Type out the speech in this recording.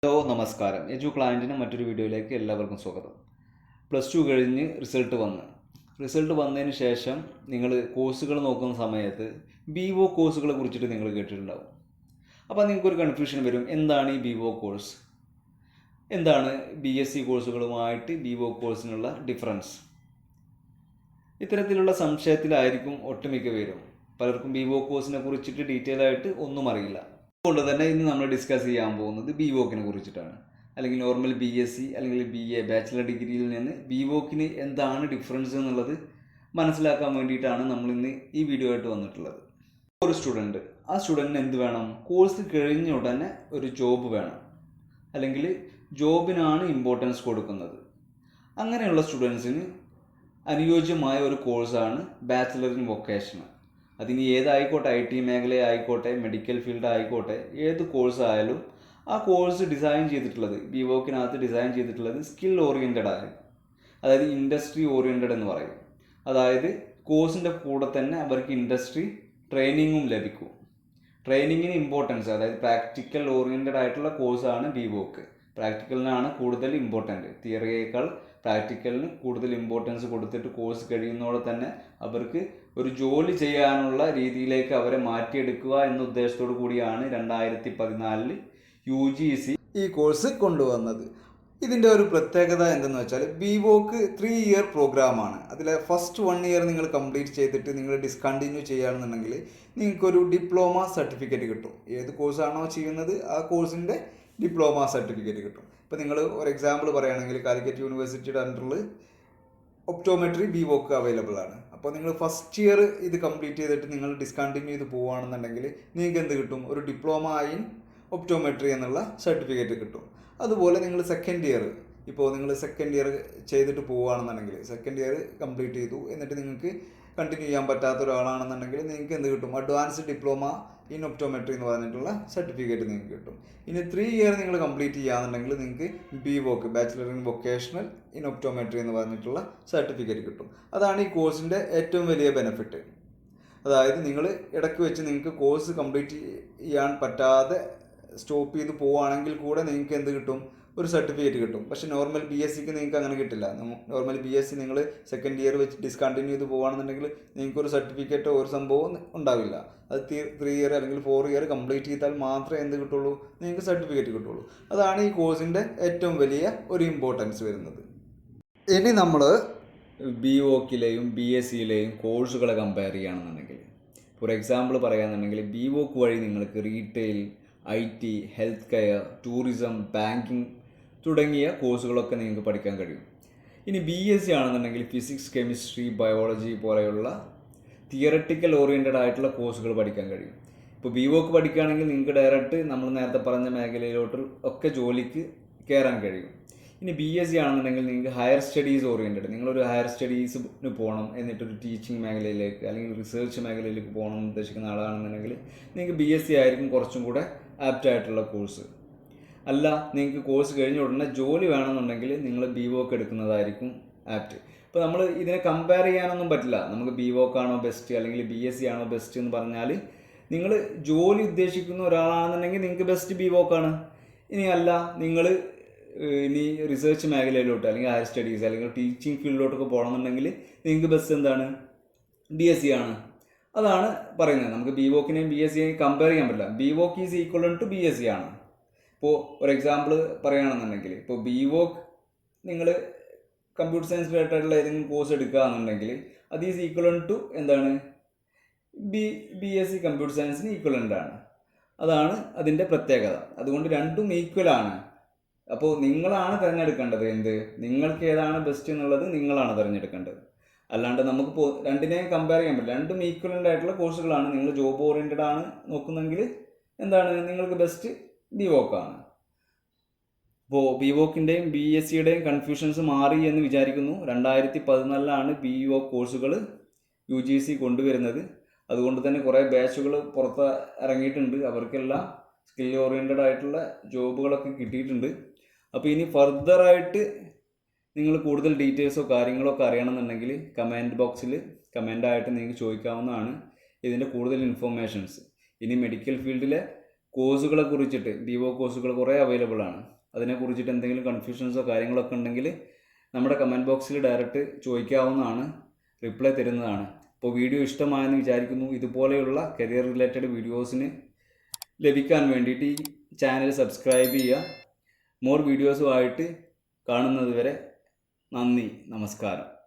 Hello നമസ്കാരം. ക്ലയൻറ്റിന് മറ്റൊരു വീഡിയോയിലേക്ക് എല്ലാവർക്കും സ്വാഗതം. +2 കഴിഞ്ഞ് റിസൾട്ട് വന്നതിന് ശേഷം നിങ്ങൾ കോഴ്സുകൾ നോക്കുന്ന സമയത്ത് BO കോഴ്സുകളെ കുറിച്ചിട്ട് നിങ്ങൾ കേട്ടിട്ടുണ്ടാവും. അപ്പോൾ നിങ്ങൾക്കൊരു കൺഫ്യൂഷൻ വരും, എന്താണ് ഈ BO കോഴ്സ്, എന്താണ് BSc കോഴ്സുകളുമായിട്ട് BO കോഴ്സിനുള്ള ഡിഫറൻസ്. ഇത്തരത്തിലുള്ള സംശയത്തിലായിരിക്കും ഒട്ടുമിക്ക പേരും. പലർക്കും BO കോഴ്സിനെ കുറിച്ചിട്ട് ഡീറ്റെയിൽ ആയിട്ട് ഒന്നും അറിയില്ല. അതുകൊണ്ട് തന്നെ ഇന്ന് നമ്മൾ ഡിസ്കസ് ചെയ്യാൻ പോകുന്നത് BVOക്കിനെ കുറിച്ചിട്ടാണ്. അല്ലെങ്കിൽ നോർമൽ BSc അല്ലെങ്കിൽ BA ബാച്ചിലർ ഡിഗ്രിയിൽ നിന്ന് BVOക്കിന് എന്താണ് ഡിഫറൻസ് എന്നുള്ളത് മനസ്സിലാക്കാൻ വേണ്ടിയിട്ടാണ് നമ്മൾ ഇന്ന് ഈ വീഡിയോ ആയിട്ട് വന്നിട്ടുള്ളത്. ഒരു സ്റ്റുഡൻറ്റ്, ആ സ്റ്റുഡൻറ്റിന് എന്ത് വേണം? കോഴ്സ് കഴിഞ്ഞ ഉടനെ ഒരു ജോബ് വേണം, അല്ലെങ്കിൽ ജോബിനാണ് ഇമ്പോർട്ടൻസ് കൊടുക്കുന്നത്. അങ്ങനെയുള്ള സ്റ്റുഡൻസിന് അനുയോജ്യമായ ഒരു കോഴ്സാണ് ബാച്ചിലർ ഇൻ വൊക്കേഷണൽ. അതിന് ഏതായിക്കോട്ടെ, IT മേഖല ആയിക്കോട്ടെ, മെഡിക്കൽ ഫീൽഡ് ആയിക്കോട്ടെ, ഏത് കോഴ്സ് ആയാലും ആ കോഴ്സ് ഡിസൈൻ ചെയ്തിട്ടുള്ളത്, BVOക്കിനകത്ത് ഡിസൈൻ ചെയ്തിട്ടുള്ളത് സ്കിൽ ഓറിയൻറ്റഡ് ആണ്. അതായത് ഇൻഡസ്ട്രി ഓറിയൻറ്റഡ് എന്ന് പറയും. അതായത് കോഴ്സിൻ്റെ കൂടെ തന്നെ അവർക്ക് ഇൻഡസ്ട്രി ട്രെയിനിങ്ങും ലഭിക്കും. ട്രെയിനിങ്ങിന് ഇമ്പോർട്ടൻസ്, അതായത് പ്രാക്ടിക്കൽ ഓറിയൻറ്റഡ് ആയിട്ടുള്ള കോഴ്സാണ് BVOക്ക്. പ്രാക്ടിക്കലിനാണ് കൂടുതൽ ഇമ്പോർട്ടൻറ്റ്. തിയറിയേക്കാൾ പ്രാക്ടിക്കലിന് കൂടുതൽ ഇമ്പോർട്ടൻസ് കൊടുത്തിട്ട് കോഴ്സ് കഴിയുന്നതോടെ തന്നെ അവർക്ക് ഒരു ജോലി ചെയ്യാനുള്ള രീതിയിലേക്ക് അവരെ മാറ്റിയെടുക്കുക എന്ന ഉദ്ദേശത്തോടു കൂടിയാണ് 2014 UGC ഈ കോഴ്സ് കൊണ്ടുവന്നത്. ഇതിൻ്റെ ഒരു പ്രത്യേകത എന്തെന്ന് വെച്ചാൽ, BVOക്ക് 3 ഇയർ പ്രോഗ്രാമാണ്. അതിലെ ഫസ്റ്റ് 1 ഇയർ നിങ്ങൾ കംപ്ലീറ്റ് ചെയ്തിട്ട് നിങ്ങൾ ഡിസ്കണ്ടിന്യൂ ചെയ്യുകയാണെന്നുണ്ടെങ്കിൽ നിങ്ങൾക്കൊരു ഡിപ്ലോമ സർട്ടിഫിക്കറ്റ് കിട്ടും. ഏത് കോഴ്സാണോ ചെയ്യുന്നത് ആ കോഴ്സിൻ്റെ ഡിപ്ലോമ സർട്ടിഫിക്കറ്റ് കിട്ടും. ഇപ്പോൾ നിങ്ങൾ ഒരു എക്സാമ്പിൾ പറയുകയാണെങ്കിൽ, കാലിക്കറ്റ് യൂണിവേഴ്സിറ്റിയുടെ അണ്ടറിൽ ഒപ്റ്റോമെട്രി BVOക്ക് അവൈലബിൾ ആണ്. അപ്പോൾ നിങ്ങൾ ഫസ്റ്റ് ഇയർ ഇത് കംപ്ലീറ്റ് ചെയ്തിട്ട് നിങ്ങൾ ഡിസ്കണ്ടിന്യൂ ചെയ്ത് പോവുകയാണെന്നുണ്ടെങ്കിൽ നിങ്ങൾക്ക് എന്ത് കിട്ടും? ഒരു ഡിപ്ലോമ ഇൻ ഒപ്റ്റോമെട്രി എന്നുള്ള സർട്ടിഫിക്കറ്റ് കിട്ടും. അതുപോലെ നിങ്ങൾ സെക്കൻഡ് ഇയർ ചെയ്തിട്ട് പോവുകയാണെന്നുണ്ടെങ്കിൽ, സെക്കൻഡ് ഇയർ കംപ്ലീറ്റ് ചെയ്തു എന്നിട്ട് നിങ്ങൾക്ക് കണ്ടിന്യൂ ചെയ്യാൻ പറ്റാത്ത ഒരാളാണെന്നുണ്ടെങ്കിൽ നിങ്ങൾക്ക് എന്ത് കിട്ടും? അഡ്വാൻസ്ഡ് ഡിപ്ലോമ ഇൻ ഒപ്റ്റോമെട്രി എന്ന് പറഞ്ഞിട്ടുള്ള സർട്ടിഫിക്കറ്റ് നിങ്ങൾക്ക് കിട്ടും. ഇനി 3 ഇയർ നിങ്ങൾ കംപ്ലീറ്റ് ചെയ്യുകയാണെന്നുണ്ടെങ്കിൽ നിങ്ങൾക്ക് BVOക്ക്, bachelor in vocational in optometry എന്ന് പറഞ്ഞിട്ടുള്ള സർട്ടിഫിക്കറ്റ് കിട്ടും. അതാണ് ഈ കോഴ്സിൻ്റെ ഏറ്റവും വലിയ ബെനിഫിറ്റ്. അതായത് നിങ്ങൾ ഇടയ്ക്ക് വെച്ച് നിങ്ങൾക്ക് കോഴ്സ് കംപ്ലീറ്റ് ചെയ്യാൻ പറ്റാതെ സ്റ്റോപ്പ് ചെയ്ത് പോവുകയാണെങ്കിൽ കൂടെ നിങ്ങൾക്ക് എന്ത് കിട്ടും? ഒരു സർട്ടിഫിക്കറ്റ് കിട്ടും. പക്ഷേ നോർമൽ BScക്ക് നിങ്ങൾക്ക് അങ്ങനെ കിട്ടില്ല. നോർമൽ BSc നിങ്ങൾ സെക്കൻഡ് ഇയർ വെച്ച് ഡിസ്കണ്ടിന്യൂ ചെയ്ത് പോവുകയാണെന്നുണ്ടെങ്കിൽ നിങ്ങൾക്കൊരു സർട്ടിഫിക്കറ്റോ ഒരു സംഭവം ഉണ്ടാവില്ല. അത് 3 ഇയർ അല്ലെങ്കിൽ 4 ഇയർ കംപ്ലീറ്റ് ചെയ്താൽ മാത്രമേ എന്ത് കിട്ടുള്ളൂ? നിങ്ങൾക്ക് സർട്ടിഫിക്കറ്റ് കിട്ടുള്ളൂ. അതാണ് ഈ കോഴ്സിൻ്റെ ഏറ്റവും വലിയ ഒരു ഇമ്പോർട്ടൻസ് വരുന്നത്. ഇനി നമ്മൾ BVOക്കിലെയും BScയിലെയും കോഴ്സുകളെ കമ്പയർ ചെയ്യുകയാണെന്നുണ്ടെങ്കിൽ, ഫോർ എക്സാമ്പിൾ പറയുകയാണെന്നുണ്ടെങ്കിൽ BVOക്ക് വഴി നിങ്ങൾക്ക് retail, IT, health care, tourism, banking തുടങ്ങിയ കോഴ്സുകളൊക്കെ നിങ്ങൾക്ക് പഠിക്കാൻ കഴിയും. ഇനി BSc ആണെന്നുണ്ടെങ്കിൽ ഫിസിക്സ്, കെമിസ്ട്രി, ബയോളജി പോലെയുള്ള തിയററ്റിക്കൽ ഓറിയൻറ്റഡ് ആയിട്ടുള്ള കോഴ്സുകൾ പഠിക്കാൻ കഴിയും. ഇപ്പോൾ BVOക്ക് പഠിക്കുകയാണെങ്കിൽ നിങ്ങൾക്ക് ഡയറക്റ്റ് നമ്മൾ നേരത്തെ പറഞ്ഞ മേഖലയിലോട്ട് ഒക്കെ ജോലിക്ക് കയറാൻ കഴിയും. ഇനി BSc ആണെന്നുണ്ടെങ്കിൽ നിങ്ങൾക്ക് ഹയർ സ്റ്റഡീസ് ഓറിയൻറ്റഡ്, നിങ്ങളൊരു ഹയർ സ്റ്റഡീസിന് പോകണം, എന്നിട്ടൊരു ടീച്ചിങ് മേഖലയിലേക്ക് അല്ലെങ്കിൽ റിസർച്ച് മേഖലയിലേക്ക് പോകണം എന്ന് ഉദ്ദേശിക്കുന്ന ആളാണെന്നുണ്ടെങ്കിൽ നിങ്ങൾക്ക് BSc ആയിരിക്കും കുറച്ചും കൂടെ ആപ്റ്റായിട്ടുള്ള കോഴ്സ്. അല്ല, നിങ്ങൾക്ക് കോഴ്സ് കഴിഞ്ഞ ഉടനെ ജോലി വേണമെന്നുണ്ടെങ്കിൽ നിങ്ങൾ BVOക്ക് എടുക്കുന്നതായിരിക്കും ആപ്റ്റ്. ഇപ്പോൾ നമ്മൾ ഇതിനെ കമ്പയർ ചെയ്യാനൊന്നും പറ്റില്ല. നമുക്ക് BVOക്കാണോ ബെസ്റ്റ് അല്ലെങ്കിൽ BSc ആണോ ബെസ്റ്റ് എന്ന് പറഞ്ഞാൽ, നിങ്ങൾ ജോലി ഉദ്ദേശിക്കുന്ന ഒരാളാണെന്നുണ്ടെങ്കിൽ നിങ്ങൾക്ക് ബെസ്റ്റ് BVOക്കാണ്. ഇനി അല്ല, നിങ്ങൾ ഇനി റിസർച്ച് മേഖലയിലോട്ട് അല്ലെങ്കിൽ ഹയർ സ്റ്റഡീസ് അല്ലെങ്കിൽ ടീച്ചിങ് ഫീൽഡിലോട്ടൊക്കെ പോകണമെന്നുണ്ടെങ്കിൽ നിങ്ങൾക്ക് ബെസ്റ്റ് എന്താണ്? BSc ആണ്. അതാണ് പറയുന്നത്. നമുക്ക് BVOക്കിനെയും BScയെയും കമ്പയർ ചെയ്യാൻ പറ്റില്ല. BVOക്ക് ഈസ് ഈക്വൽ ടു BSc ആണ്. ഇപ്പോൾ ഒരു എക്സാമ്പിൾ പറയുകയാണെന്നുണ്ടെങ്കിൽ, ഇപ്പോൾ BVOക്ക് നിങ്ങൾ കമ്പ്യൂട്ടർ സയൻസ് റിലേറ്റഡുള്ള ഏതെങ്കിലും കോഴ്സ് എടുക്കുകയാണെന്നുണ്ടെങ്കിൽ അത് ഈസ് ഈക്വൽ ടു എന്താണ്? BSc കമ്പ്യൂട്ടർ സയൻസിന് ഈക്വലൻ്റ് ആണ്. അതാണ് അതിൻ്റെ പ്രത്യേകത. അതുകൊണ്ട് രണ്ടും ഈക്വലാണ്. അപ്പോൾ നിങ്ങളാണ് തിരഞ്ഞെടുക്കേണ്ടത്. നിങ്ങൾക്ക് ഏതാണ് ബെസ്റ്റ് എന്നുള്ളത് നിങ്ങളാണ് തിരഞ്ഞെടുക്കേണ്ടത്. അല്ലാണ്ട് നമുക്ക് രണ്ടിനെയും കമ്പയർ ചെയ്യാൻ പറ്റില്ല. രണ്ടും ഈക്വലൻ്റ് ആയിട്ടുള്ള കോഴ്സുകളാണ്. നിങ്ങൾ ജോബ് ഓറിയൻറ്റഡ് ആണ് നോക്കുന്നെങ്കിൽ എന്താണ് നിങ്ങൾക്ക് ബെസ്റ്റ്? BVOക്കാണ്. ഇപ്പോൾ BVOക്കിൻ്റെയും BScയുടെയും കൺഫ്യൂഷൻസ് മാറി എന്ന് വിചാരിക്കുന്നു. 2014 BVO കോഴ്സുകൾ UGC കൊണ്ടുവരുന്നത്. അതുകൊണ്ട് തന്നെ കുറേ ബാച്ചുകൾ പുറത്ത് ഇറങ്ങിയിട്ടുണ്ട്. അവർക്കെല്ലാം സ്കിൽ ഓറിയൻറ്റഡ് ആയിട്ടുള്ള ജോബുകളൊക്കെ കിട്ടിയിട്ടുണ്ട്. അപ്പോൾ ഇനി ഫർദറായിട്ട് നിങ്ങൾ കൂടുതൽ ഡീറ്റെയിൽസോ കാര്യങ്ങളോ ഒക്കെ അറിയണമെന്നുണ്ടെങ്കിൽ കമൻറ്റ് ബോക്സിൽ കമൻ്റായിട്ട് നിങ്ങൾക്ക് ചോദിക്കാവുന്നതാണ് ഇതിൻ്റെ കൂടുതൽ ഇൻഫോർമേഷൻസ്. ഇനി മെഡിക്കൽ ഫീൽഡിലെ കോഴ്സുകളെ കുറിച്ചിട്ട് DO കോഴ്സുകൾ കുറേ അവൈലബിൾ ആണ്. അതിനെക്കുറിച്ചിട്ട് എന്തെങ്കിലും കൺഫ്യൂഷൻസോ കാര്യങ്ങളൊക്കെ ഉണ്ടെങ്കിൽ നമ്മുടെ കമൻറ്റ് ബോക്സിൽ ഡയറക്റ്റ് ചോദിക്കാവുന്നതാണ്, റിപ്ലൈ തരുന്നതാണ്. അപ്പോൾ വീഡിയോ ഇഷ്ടമായെന്ന് വിചാരിക്കുന്നു. ഇതുപോലെയുള്ള കരിയർ റിലേറ്റഡ് വീഡിയോസിന് ലഭിക്കാൻ വേണ്ടിയിട്ട് ഈ ചാനൽ സബ്സ്ക്രൈബ് ചെയ്യുക. മോർ വീഡിയോസുമായിട്ട് കാണുന്നത് വരെ നന്ദി, നമസ്കാരം.